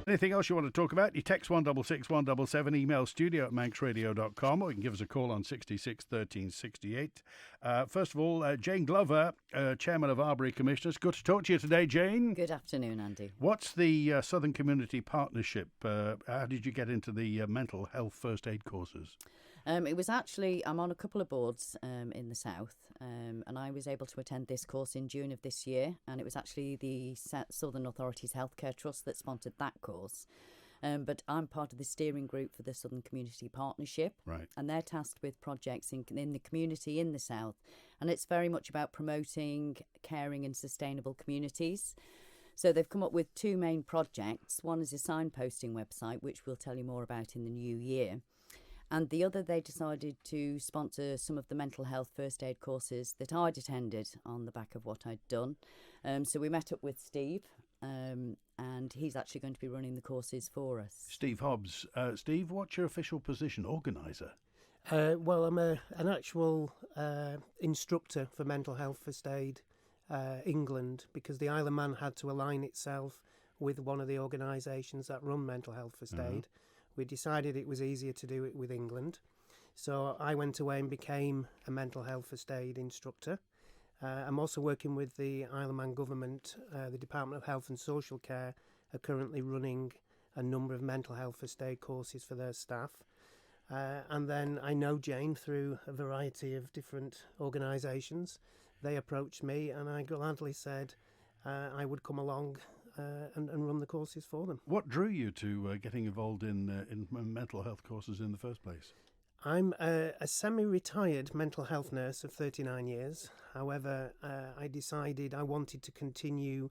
Anything else you want to talk about? You text 166 177, email studio@manxradio.com, or you can give us a call on 66 13 68. First of all, Jane Glover, Chairman of Arbury Commissioners. Good to talk to you today, Jane. Good afternoon, Andy. What's the Southern Community Partnership? How did you get into the mental health first aid courses? It was actually, I'm on a couple of boards in the south, and I was able to attend this course in June of this year, and it was actually the Southern Authorities Healthcare Trust that sponsored that course. But I'm part of the steering group for the Southern Community Partnership, Right. and they're tasked with projects in the community in the south, and it's very much about promoting caring and sustainable communities. So they've come up with two main projects. One is a signposting website, which we'll tell you more about in the new year. And the other, they decided to sponsor some of the mental health first aid courses that I'd attended on the back of what I'd done. So we met up with Steve, and he's actually going to be running the courses for us. Steve Hobbs. Steve, what's your official position? Organiser? Well, I'm an actual instructor for mental health first aid England, because the Isle of Man had to align itself with one of the organisations that run mental health first aid. We decided it was easier to do it with England. So I went away and became a mental health first aid instructor. I'm also working with the Isle of Man government. The Department of Health and Social Care are currently running a number of mental health first aid courses for their staff. And then I know Jane through a variety of different organisations. They approached me and I gladly said I would come along and run the courses for them. What drew you to getting involved in mental health courses in the first place? I'm a semi-retired mental health nurse of 39 years. However, I decided I wanted to continue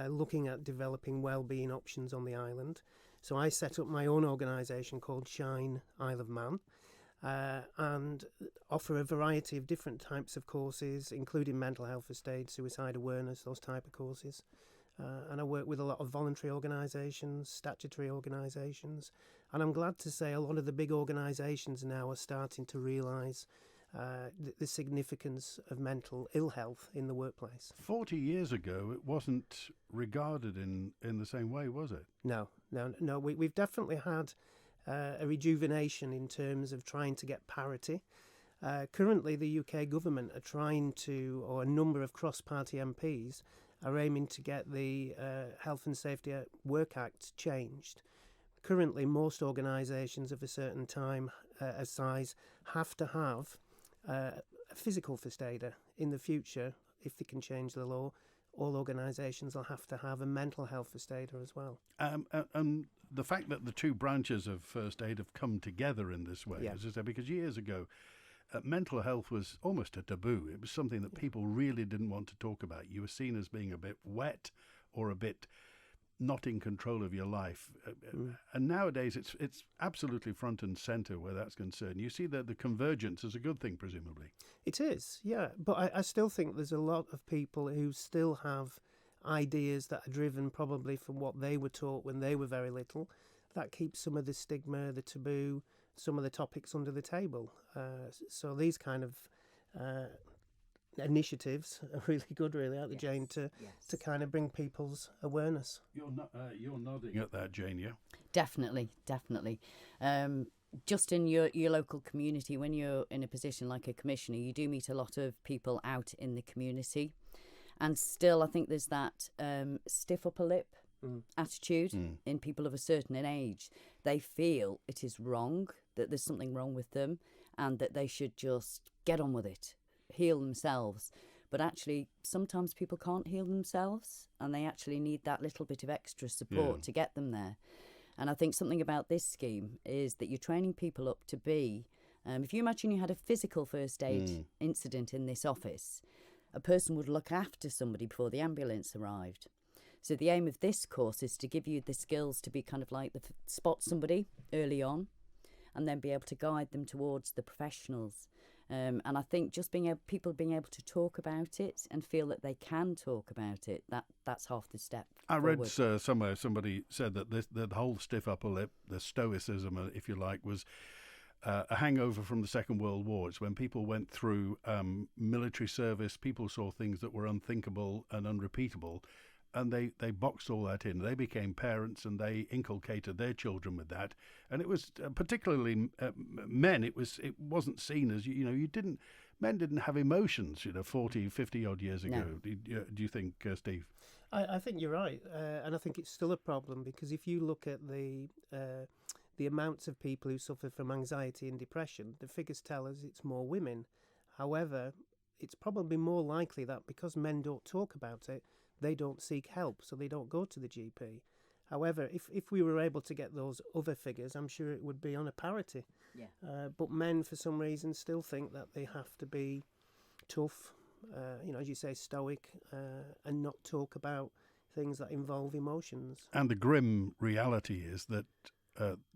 looking at developing wellbeing options on the island. So I set up my own organisation called Shine Isle of Man, and offer a variety of different types of courses, including mental health first aid, suicide awareness, those type of courses. And I work with a lot of voluntary organisations, statutory organisations, and I'm glad to say a lot of the big organisations now are starting to realise the significance of mental ill health in the workplace. 40 years ago, it wasn't regarded in the same way, was it? No. We've definitely had a rejuvenation in terms of trying to get parity. Currently, the UK government are trying to, or a number of cross-party MPs, are aiming to get the Health and Safety at Work Act changed. Currently, most organisations of a certain size have to have a physical first aider. In the future, if they can change the law, all organisations will have to have a mental health first aider as well. And the fact that the two branches of first aid have come together in this way, as I said, because years ago, mental health was almost a taboo. It was something that people really didn't want to talk about. You were seen as being a bit wet or a bit not in control of your life. And nowadays it's absolutely front and centre where that's concerned. You see that the convergence is a good thing, presumably. It is, yeah. But I still think there's a lot of people who still have ideas that are driven probably from what they were taught when they were very little. That keeps some of the stigma, the taboo, some of the topics under the table. So these kind of initiatives are really good, really, aren't they, Jane, to kind of bring people's awareness. You're nodding at that, Jane, yeah? Definitely. Just in your local community, when you're in a position like a commissioner, you do meet a lot of people out in the community. And still, I think there's that stiff upper lip attitude in people of a certain age. They feel it is wrong, that there's something wrong with them, and that they should just get on with it, heal themselves. But actually, sometimes people can't heal themselves, and they actually need that little bit of extra support to get them there. And I think something about this scheme is that you're training people up to be, if you imagine you had a physical first aid incident in this office, a person would look after somebody before the ambulance arrived. So the aim of this course is to give you the skills to be kind of like spot somebody early on, and then be able to guide them towards the professionals. And I think just people being able to talk about it and feel that they can talk about it, that's half the step I forward. read somewhere somebody said that the whole stiff upper lip, the stoicism, if you like, was a hangover from the Second World War. It's when people went through military service, people saw things that were unthinkable and unrepeatable, and they boxed all that in. They became parents, and they inculcated their children with that. And it was particularly men. It wasn't seen as men didn't have emotions. 40, 50 odd years ago. No. Do you think, Steve? I think you're right, and I think it's still a problem because if you look at the amounts of people who suffer from anxiety and depression, the figures tell us it's more women. However, it's probably more likely that because men don't talk about it, they don't seek help, so they don't go to the GP. However, if we were able to get those other figures, I'm sure it would be on a parity. Yeah. But men, for some reason, still think that they have to be tough, as you say, stoic, and not talk about things that involve emotions. And the grim reality is that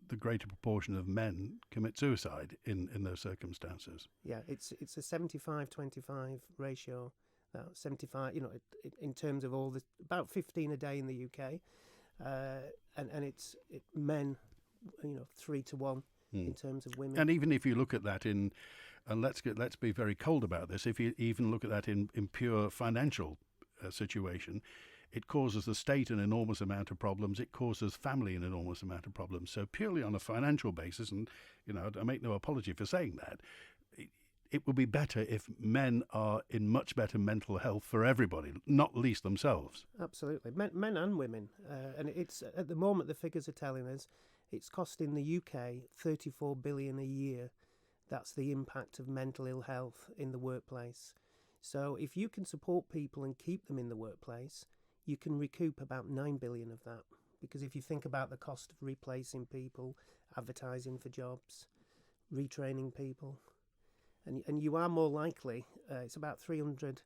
the greater proportion of men commit suicide in those circumstances. Yeah, it's a 75-25 ratio. 75, in terms of all the about 15 a day in the UK, and it's men, 3 to 1 in terms of women. And even if you look at that and let's be very cold about this, if you even look at that in pure financial situation, it causes the state an enormous amount of problems. It causes family an enormous amount of problems. So purely on a financial basis, and I make no apology for saying that, it would be better if men are in much better mental health for everybody, not least themselves. Absolutely, men and women. And it's at the moment the figures are telling us it's costing the UK 34 billion a year. That's the impact of mental ill health in the workplace. So if you can support people and keep them in the workplace, you can recoup about 9 billion of that. Because if you think about the cost of replacing people, advertising for jobs, retraining people, and you are more likely, it's about 300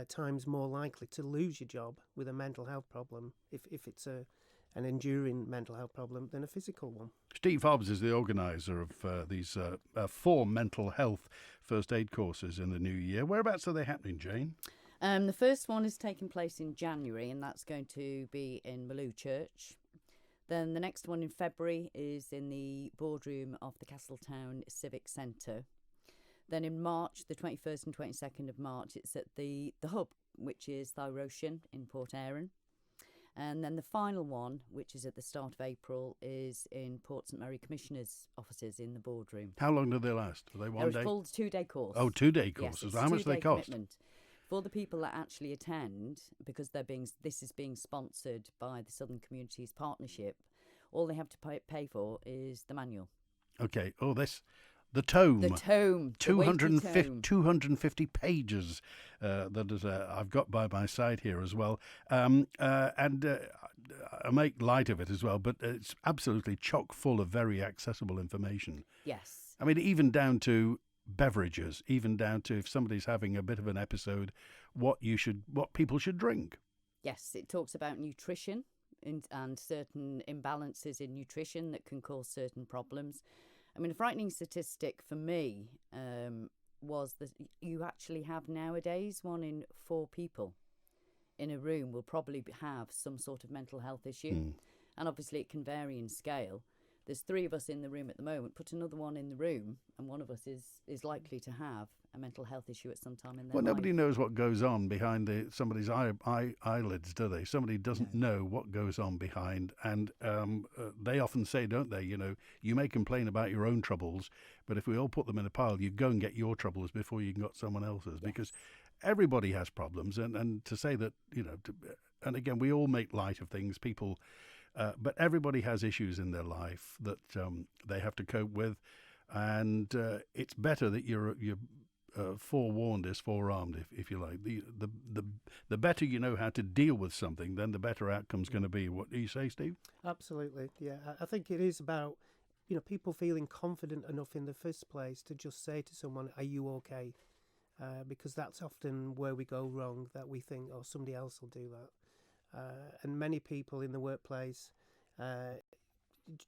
times more likely to lose your job with a mental health problem if it's an enduring mental health problem than a physical one. Steve Hobbs is the organiser of these 4 mental health first aid courses in the new year. Whereabouts are they happening, Jane? The first one is taking place in January, and that's going to be in Maloo Church. Then the next one in February is in the boardroom of the Castletown Civic Centre. Then in March, the 21st and 22nd of March, it's at the Hub, which is Thurochan in Port Erin. And then the final one, which is at the start of April, is in Port St Mary Commissioner's offices in the boardroom. How long do they last? Are they one day? A full 2-day course. Oh, 2-day courses. Yes, How much do they cost? Commitment. For the people that actually attend, because this is being sponsored by the Southern Communities Partnership, all they have to pay for is the manual. Okay. Oh, the tome. The tome. 250 pages that is, I've got by my side here as well. And I make light of it as well, but it's absolutely chock full of very accessible information. Yes. I mean, even down to beverages, even down to if somebody's having a bit of an episode, what people should drink. Yes, it talks about nutrition and certain imbalances in nutrition that can cause certain problems. I mean, a frightening statistic for me was that you actually have nowadays 1 in 4 people in a room will probably have some sort of mental health issue. And obviously it can vary in scale. There's 3 of us in the room at the moment. Put another one in the room and one of us is likely to have a mental health issue at some time in their life. Nobody knows what goes on behind somebody's eyelids, do they? Somebody doesn't know what goes on behind. And they often say, don't they, you may complain about your own troubles, but if we all put them in a pile, you go and get your troubles before you can get someone else's. Yes. Because everybody has problems. And to say that, and again, we all make light of things, people... but everybody has issues in their life that they have to cope with, and it's better that you're forewarned is forearmed, if you like. The better you know how to deal with something, then the better outcome's going to be. What do you say, Steve? Absolutely, yeah. I think it is about people feeling confident enough in the first place to just say to someone, "Are you okay?" Because that's often where we go wrong. That we think, "Oh, somebody else will do that." And many people in the workplace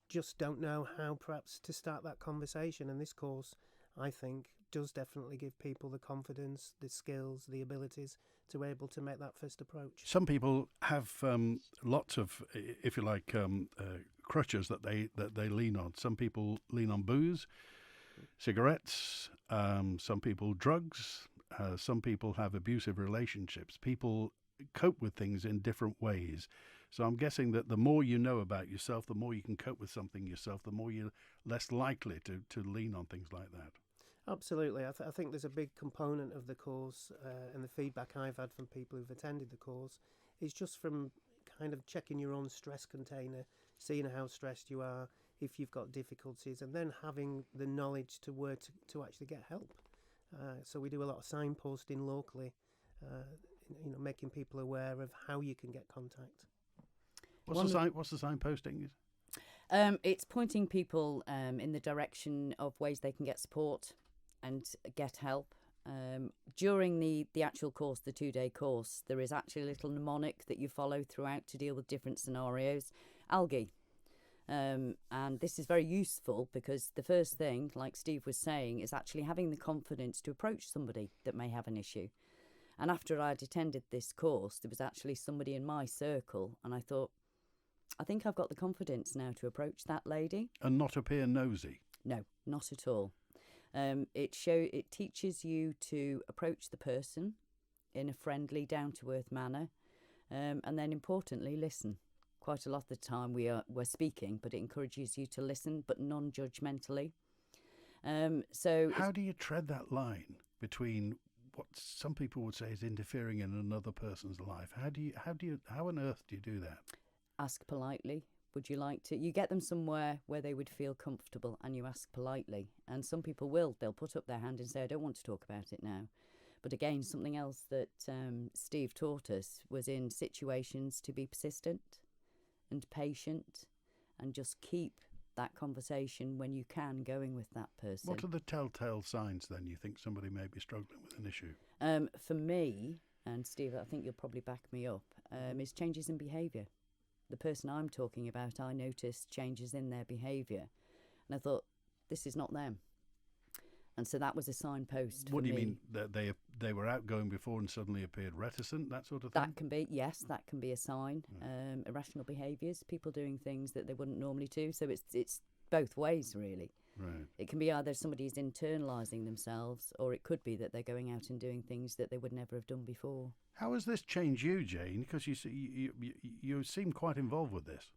just don't know how perhaps to start that conversation. And this course, I think, does definitely give people the confidence, the skills, the abilities to be able to make that first approach. Some people have lots of, if you like, crutches that they lean on. Some people lean on booze, cigarettes, some people drugs, some people have abusive relationships. People cope with things in different ways. So I'm guessing that the more you know about yourself, the more you can cope with something yourself, the more you're less likely to lean on things like that. Absolutely. I think there's a big component of the course, and the feedback I've had from people who've attended the course is just from kind of checking your own stress container, seeing how stressed you are, if you've got difficulties, and then having the knowledge to where to actually get help. So we do a lot of signposting locally, making people aware of how you can get contact. What's the signposting? It's pointing people in the direction of ways they can get support and get help. During the actual course, the 2-day course, there is actually a little mnemonic that you follow throughout to deal with different scenarios. Algae. And this is very useful because the first thing, like Steve was saying, is actually having the confidence to approach somebody that may have an issue. And after I'd attended this course, there was actually somebody in my circle, and I thought, I think I've got the confidence now to approach that lady. And not appear nosy? No, not at all. It teaches you to approach the person in a friendly, down-to-earth manner, and then importantly, listen. Quite a lot of the time we're speaking, but it encourages you to listen, but non-judgmentally. So how do you tread that line between what some people would say is interfering in another person's life? How on earth do you do that? Ask politely. Would you like to? You get them somewhere where they would feel comfortable, and you ask politely. And some people they'll put up their hand and say, I don't want to talk about it now. But again, something else that Steve taught us was in situations to be persistent and patient and just keep that conversation when you can going with that person. What are the telltale signs then you think somebody may be struggling with an issue? For me, and Steve, I think you'll probably back me up, is changes in behaviour. The person I'm talking about, I noticed changes in their behaviour. And I thought, this is not them. And so that was a signpost. What do you me. mean? That they were outgoing before and suddenly appeared reticent, that sort of thing? That can be a sign. Irrational behaviours, people doing things that they wouldn't normally do. So it's both ways, really. Right. It can be either somebody's internalising themselves, or it could be that they're going out and doing things that they would never have done before. How has this changed you, Jane? Because you seem quite involved with this.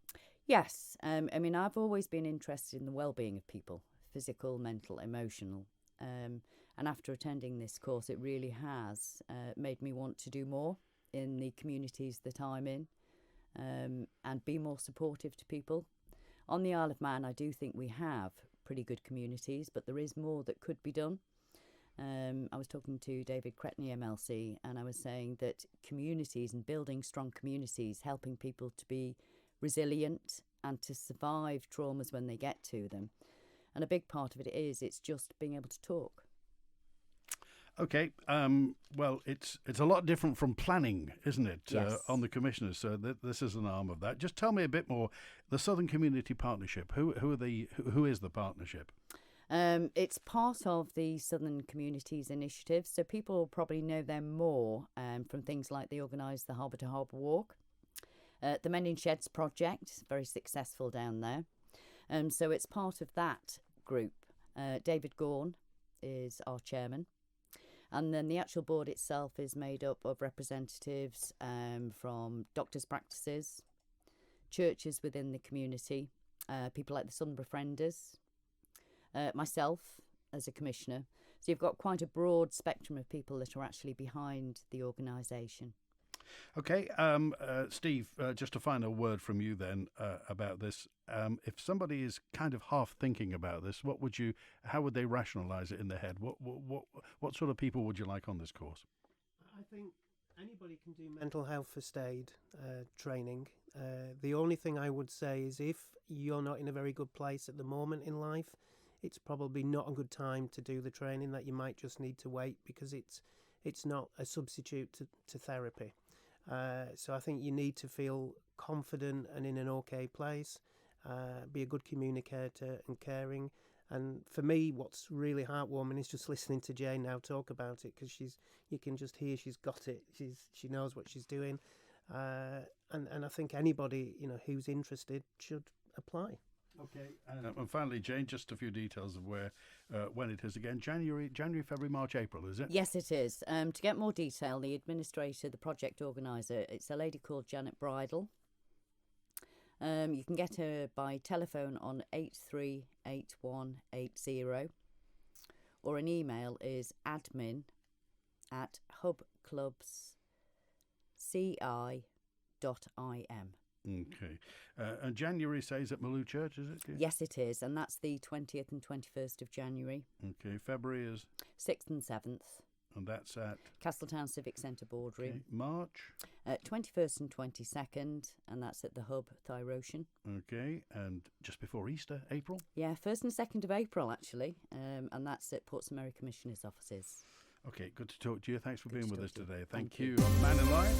Yes. I mean, I've always been interested in the well-being of people, physical, mental, emotional. And after attending this course, it really has made me want to do more in the communities that I'm in, and be more supportive to people. On the Isle of Man, I do think we have pretty good communities, but there is more that could be done. I was talking to David Cretney, MLC, and I was saying that communities and building strong communities, helping people to be resilient and to survive traumas when they get to them. And a big part of it it's just being able to talk. Okay. Well, it's a lot different from planning, isn't it? Yes. On the commissioners. So this is an arm of that. Just tell me a bit more. The Southern Community Partnership. Who is the partnership? It's part of the Southern Communities Initiative. So people will probably know them more from things like they organise the Harbour to Harbour Walk. The Mending Sheds project, very successful down there. So it's part of that group. David Gaughan is our chairman. And then the actual board itself is made up of representatives from doctors' practices, churches within the community, people like the Southern Befrienders, myself as a commissioner. So you've got quite a broad spectrum of people that are actually behind the organisation. Okay, Steve, just a final word from you then about this. If somebody is kind of half thinking about this, how would they rationalise it in their head? What sort of people would you like on this course? I think anybody can do mental health first aid training. The only thing I would say is if you're not in a very good place at the moment in life, it's probably not a good time to do the training, that you might just need to wait, because it's not a substitute to therapy. So I think you need to feel confident and in an okay place, be a good communicator and caring. And for me, what's really heartwarming is just listening to Jane now talk about it, because you can just hear she's got it. She knows what she's doing, and I think anybody who's interested should apply. Okay. And finally, Jane, just a few details of when it is again. January, February, March, April, is it? Yes, it is. To get more detail, the administrator, the project organiser, it's a lady called Janet Bridle. You can get her by telephone on 838180, or an email is admin@hubclubsci.im. Okay. And January says at Maloo Church, is it? Yes, it is, and that's the 20th and 21st of January. Okay. February is? 6th and 7th. And that's at? Castletown Civic Centre Boardroom. Okay. March? 21st and 22nd, and that's at the Hub, Thyrosian. Okay. And just before Easter, April? Yeah, 1st and 2nd of April, actually, and that's at Portsmouth Commissioner's offices. Okay, good to talk to you. Thanks for Good being to with talk us to you. today. Thank Thank you. you. On The Man in Life.